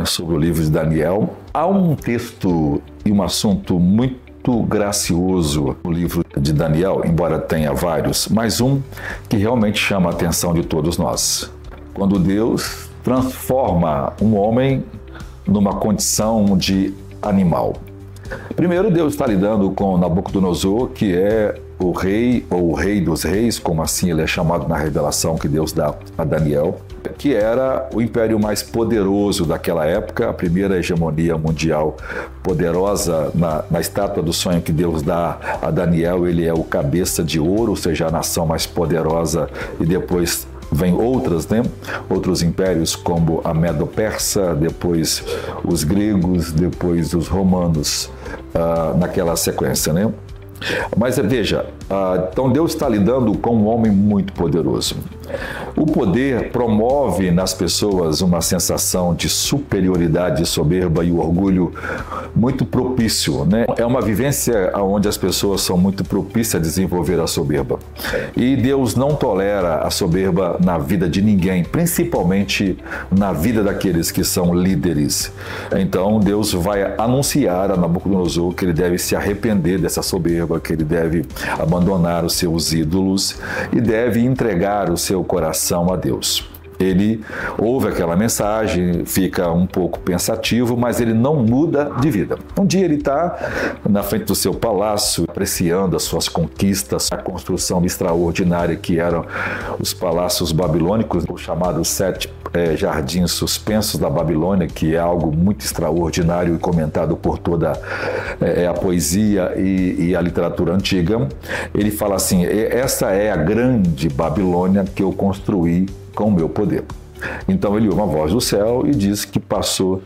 Sobre o livro de Daniel, há um texto e um assunto muito gracioso no livro de Daniel, embora tenha vários, mas um que realmente chama a atenção de todos nós. Quando Deus transforma um homem numa condição de animal. Primeiro, Deus está lidando com Nabucodonosor, que é o rei, ou o rei dos reis, como assim ele é chamado na revelação que Deus dá a Daniel, que era o império mais poderoso daquela época, a primeira hegemonia mundial poderosa. Na estátua do sonho que Deus dá a Daniel, ele é o cabeça de ouro, ou seja, a nação mais poderosa, e depois vem outras, né? Outros impérios como a Medo-Persa, depois os gregos, depois os romanos, naquela sequência, né? Mas veja, então Deus está lidando com um homem muito poderoso. O poder promove nas pessoas uma sensação de superioridade, soberba e orgulho muito propício, né? É uma vivência onde as pessoas são muito propícias a desenvolver a soberba. E Deus não tolera a soberba na vida de ninguém, principalmente na vida daqueles que são líderes. Então Deus vai anunciar a Nabucodonosor que ele deve se arrepender dessa soberba, que ele deve abandonar os seus ídolos e deve entregar o seu coração a Deus. Ele ouve aquela mensagem, fica um pouco pensativo, mas ele não muda de vida. Um dia ele está na frente do seu palácio, apreciando as suas conquistas, a construção extraordinária que eram os palácios babilônicos, os chamados 7 jardins suspensos da Babilônia, que é algo muito extraordinário e comentado por toda a poesia e a literatura antiga. Ele fala assim: essa é a grande Babilônia que eu construí com o meu poder. Então ele ouve uma voz do céu e diz que passou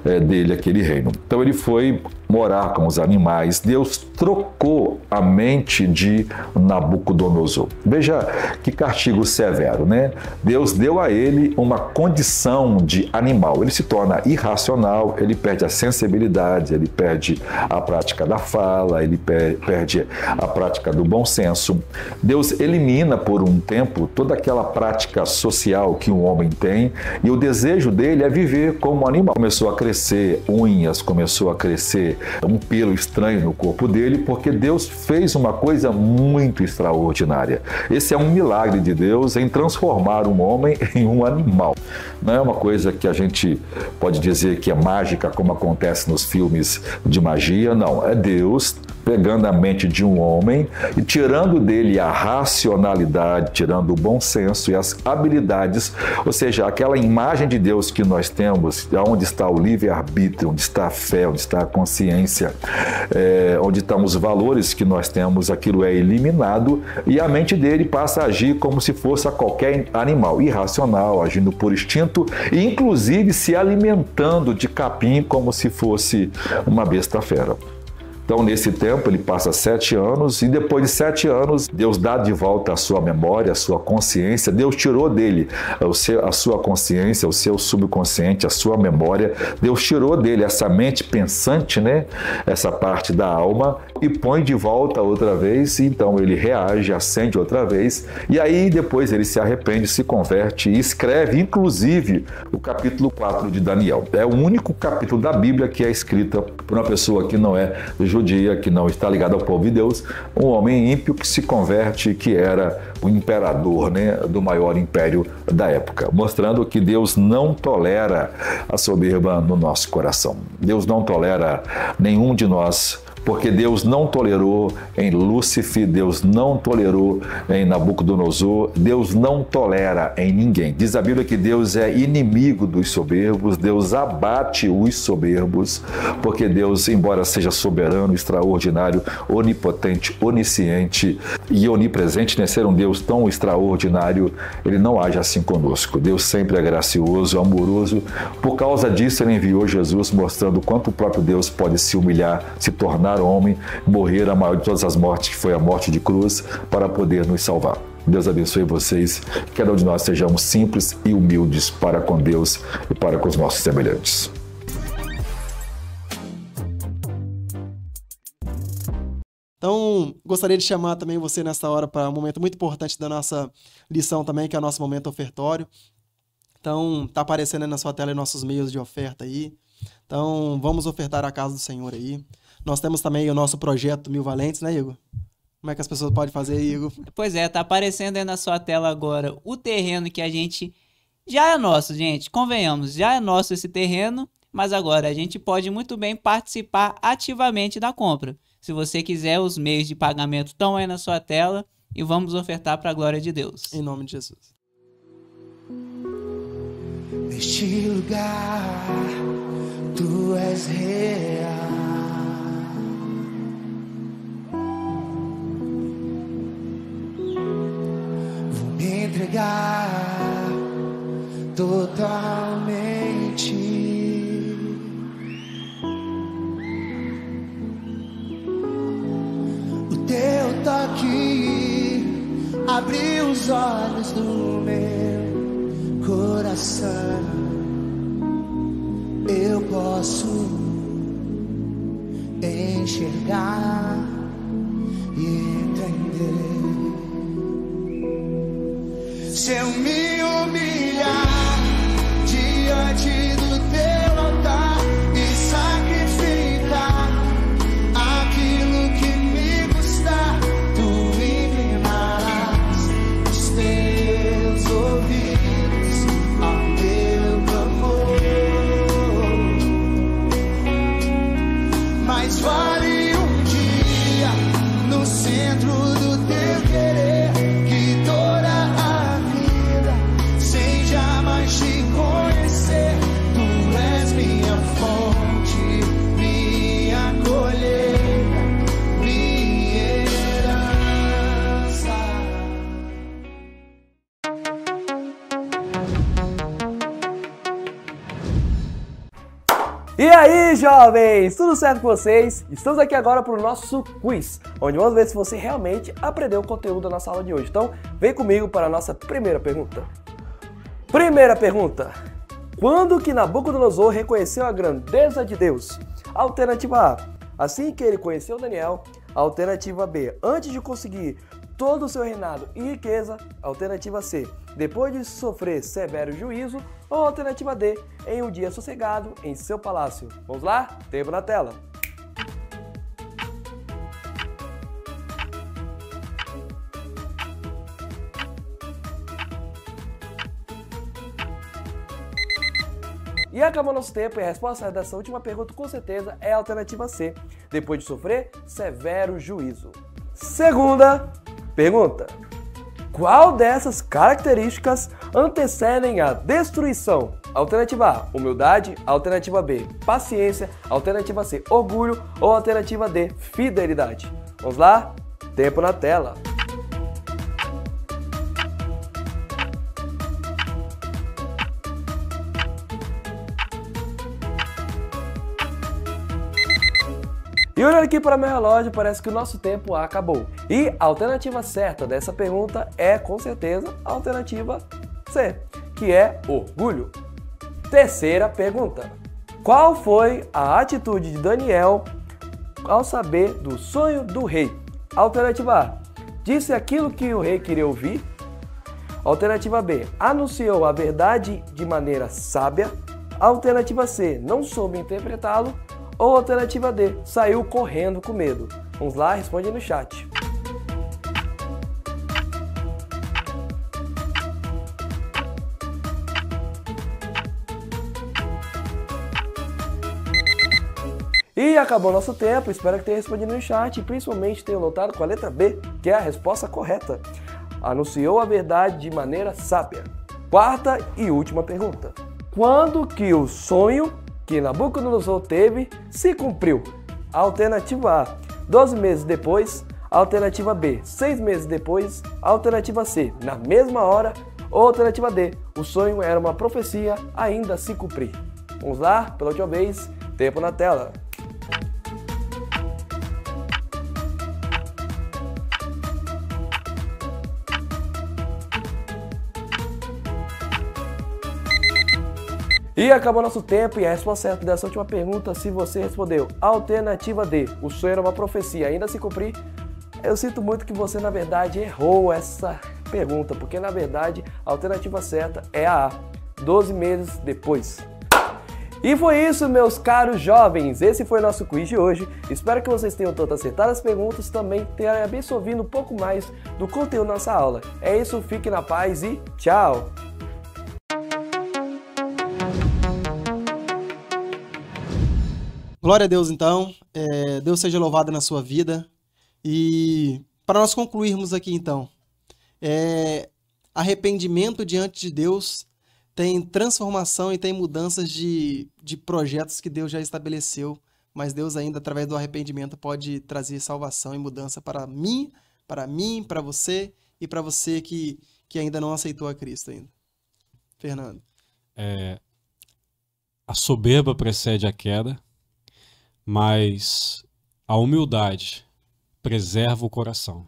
dele aquele reino. Então ele foi morar com os animais. Deus trocou a mente de Nabucodonosor. Veja que castigo severo, né? Deus deu a ele uma condição de animal. Ele se torna irracional, ele perde a sensibilidade, ele perde a prática da fala, ele perde a prática do bom senso. Deus elimina por um tempo toda aquela prática social que um homem tem e o desejo dele é viver como um animal. Começou a crescer unhas, começou a crescer um pelo estranho no corpo dele, porque Deus fez uma coisa muito extraordinária. Esse é um milagre de Deus em transformar um homem em um animal. Não é uma coisa que a gente pode dizer que é mágica, como acontece nos filmes de magia, não. É Deus pegando a mente de um homem e tirando dele a racionalidade, tirando o bom senso e as habilidades, ou seja, aquela imagem de Deus que nós temos, onde está o livre-arbítrio, onde está a fé, onde está a consciência, onde estão os valores que nós temos, aquilo é eliminado e a mente dele passa a agir como se fosse a qualquer animal, irracional, agindo por instinto e inclusive se alimentando de capim como se fosse uma besta fera. Então, nesse tempo, ele passa 7 anos e depois de 7 anos, Deus dá de volta a sua memória, a sua consciência. Deus tirou dele a sua consciência, o seu subconsciente, a sua memória. Deus tirou dele essa mente pensante, né? Essa parte da alma e põe de volta outra vez. Então, ele reage, acende outra vez. E aí, depois, ele se arrepende, se converte e escreve, inclusive, o capítulo 4 de Daniel. É o único capítulo da Bíblia que é escrita por uma pessoa que não é judia, que não está ligado ao povo de Deus, um homem ímpio que se converte, que era o imperador, né, do maior império da época, mostrando que Deus não tolera a soberba no nosso coração. Deus não tolera nenhum de nós, porque Deus não tolerou em Lúcifer, Deus não tolerou em Nabucodonosor, Deus não tolera em ninguém. Diz a Bíblia que Deus é inimigo dos soberbos, Deus abate os soberbos, porque Deus, embora seja soberano, extraordinário, onipotente, onisciente e onipresente, né, ser um Deus tão extraordinário, ele não age assim conosco. Deus sempre é gracioso, amoroso. Por causa disso, ele enviou Jesus, mostrando quanto o próprio Deus pode se humilhar, se tornar homem, morrer a maior de todas as mortes, que foi a morte de cruz, para poder nos salvar. Deus abençoe vocês, que cada um de nós sejamos simples e humildes para com Deus e para com os nossos semelhantes. Então, gostaria de chamar também você nessa hora para um momento muito importante da nossa lição também, que é o nosso momento ofertório. Então, tá aparecendo aí na sua tela nossos meios de oferta aí. Então, vamos ofertar a casa do Senhor aí. Nós temos também o nosso projeto Mil Valentes, né, Igor? Como é que as pessoas podem fazer, Igor? Pois é, tá aparecendo aí na sua tela agora o terreno que a gente... Já é nosso, gente, convenhamos, já é nosso esse terreno, mas agora a gente pode muito bem participar ativamente da compra. Se você quiser, os meios de pagamento estão aí na sua tela e vamos ofertar para a glória de Deus. Em nome de Jesus. Neste lugar, tu és real. Vou me entregar totalmente. O teu toque abrir os olhos do meu coração. Eu posso enxergar e entender. Se eu me humilhar diante do teu altar e sacrificar aquilo que me custar, tu inclinarás os teus ouvidos ao meu clamor. Mas vale um dia no centro do teu querer, que toda a vida sem jamais te conhecer. Tu és minha fonte, minha colheita, minha herança. E aí, jovens, tudo certo com vocês? Estamos aqui agora para o nosso quiz, onde vamos ver se você realmente aprendeu o conteúdo da nossa aula de hoje. Então, vem comigo para a nossa primeira pergunta. Primeira pergunta: quando que Nabucodonosor reconheceu a grandeza de Deus? Alternativa A: assim que ele conheceu Daniel. Alternativa B: antes de conseguir todo o seu reinado e riqueza. Alternativa C: depois de sofrer severo juízo. Ou alternativa D: em um dia sossegado em seu palácio. Vamos lá? Tempo na tela. E acabou nosso tempo, e a resposta dessa última pergunta com certeza é a alternativa C: depois de sofrer severo juízo. Segunda pergunta: qual dessas características antecedem a destruição? Alternativa A: humildade. Alternativa B: paciência. Alternativa C: orgulho. Ou alternativa D: fidelidade. Vamos lá? Tempo na tela. E olhando aqui para meu relógio, parece que o nosso tempo acabou. E a alternativa certa dessa pergunta é, com certeza, a alternativa C, que é orgulho. Terceira pergunta: qual foi a atitude de Daniel ao saber do sonho do rei? Alternativa A: disse aquilo que o rei queria ouvir. Alternativa B: anunciou a verdade de maneira sábia. Alternativa C: não soube interpretá-lo. Ou alternativa D: saiu correndo com medo. Vamos lá, responde aí no chat. E acabou nosso tempo, espero que tenha respondido no chat e principalmente tenha notado com a letra B, que é a resposta correta. Anunciou a verdade de maneira sábia. Quarta e última pergunta: quando que o sonho que Nabucodonosor teve se cumpriu? Alternativa A: 12 meses depois. Alternativa B: 6 meses depois. Alternativa C: na mesma hora. Ou alternativa D: o sonho era uma profecia ainda a se cumprir. Vamos lá, pela última vez, tempo na tela. E acabou nosso tempo, e a resposta certa dessa última pergunta, se você respondeu alternativa D, o sonho era uma profecia ainda a se cumprir, eu sinto muito que você na verdade errou essa pergunta, porque na verdade a alternativa certa é a A, 12 meses depois. E foi isso, meus caros jovens, esse foi o nosso quiz de hoje. Espero que vocês tenham tanto acertado as perguntas, também tenham absorvido um pouco mais do conteúdo da nossa aula. É isso, fique na paz e tchau! Glória a Deus, então. Deus seja louvado na sua vida. E para nós concluirmos aqui, então, arrependimento diante de Deus tem transformação e tem mudanças de projetos que Deus já estabeleceu, mas Deus ainda, através do arrependimento, pode trazer salvação e mudança para mim, para você e para você que ainda não aceitou a Cristo ainda. Fernando. A soberba precede a queda, mas a humildade preserva o coração.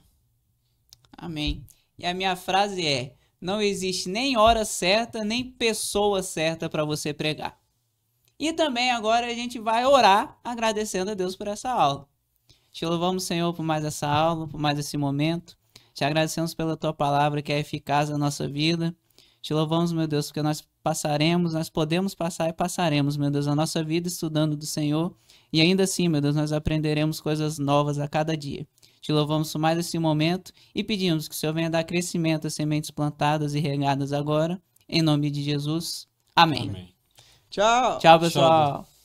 Amém. E a minha frase é: não existe nem hora certa, nem pessoa certa para você pregar. E também agora a gente vai orar agradecendo a Deus por essa aula. Te louvamos, Senhor, por mais essa aula, por mais esse momento. Te agradecemos pela tua palavra que é eficaz na nossa vida. Te louvamos, meu Deus, porque nós podemos passar e passaremos, meu Deus, a nossa vida estudando do Senhor. E ainda assim, meu Deus, nós aprenderemos coisas novas a cada dia. Te louvamos por mais esse momento e pedimos que o Senhor venha dar crescimento às sementes plantadas e regadas agora. Em nome de Jesus. Amém. Amém. Tchau. Tchau, pessoal.